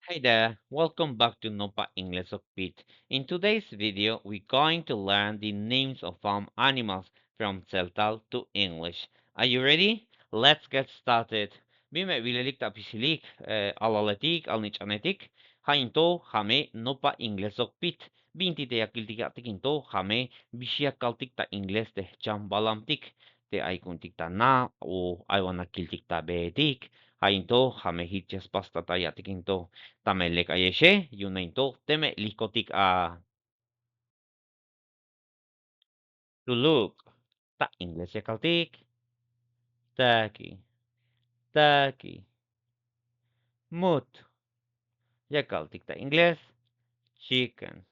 Hey there, welcome back to Nopa English of Pete. In today's video, we're going to learn the names of farm animals from tzeltal to English. Are you ready? Let's get started. Bime vilelik ta pisilik, alaletik, alnichanetik, hainto, hame, Nopa English of Pete. Binti te akiltika tikinto, hame, bisiakaltik ta English te chambalamtik, te aikuntik ta na, o aiwanakiltik ta beetik, hainto, hame hitches pasta ta yatikinto. Tamelek ayeshe, yunainto, teme likotik a luluk. Ta English ya kaltik. Taki, taki. Mut. Ya kaltik ta English. Chicken,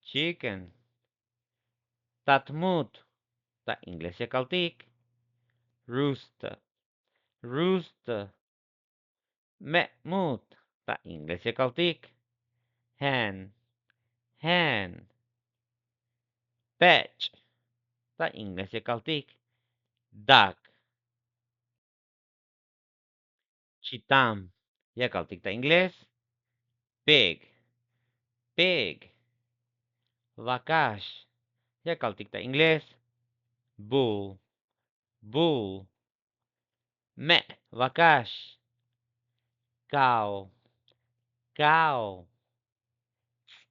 chicken. Tatmut. Ta English ya kaltik. Rooster, rooster. Mut. Ta English ya kaltik. Hen, hen. Patch. Ta English ya kaltik. Duck, chitam. Ya kaltik ta English. Pig, pig. Vakash. Ya kaltik ta Ingles. Bull. Bull. Me. Vakash. Cow. Cow.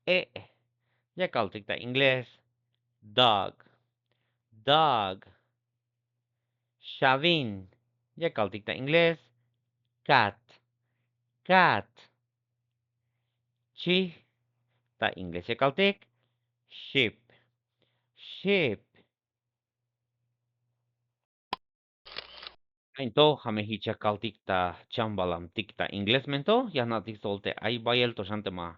E. Ya kaltik ta Ingles. Dog. Dog. Shavin. Ya kaltik ta Ingles. Cat. Cat. Chi. Ta Ingles ya kaltik. Sheep. Sheep. Ento hamehicha kaltik ta chambalamtik ta Ingles mento ya natik solte ay bayel to shante ma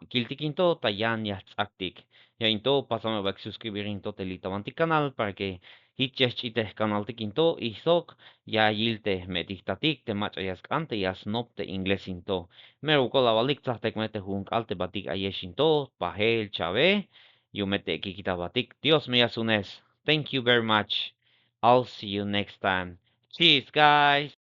kiltikinto ta yan ya tzaktik. Ya into pasame bak suscribir into telita mantik canal para que hiches chite canal tikinto y sok ya yilte metiktatik te mach ayas kante ya snop te Ingles into. Meru kola balik tzaktek mete hunk alte batik ayeshinto pahel chave yumete kikita batik. Dios me yasunes. Thank you very much. I'll see you next time. Cheers, guys.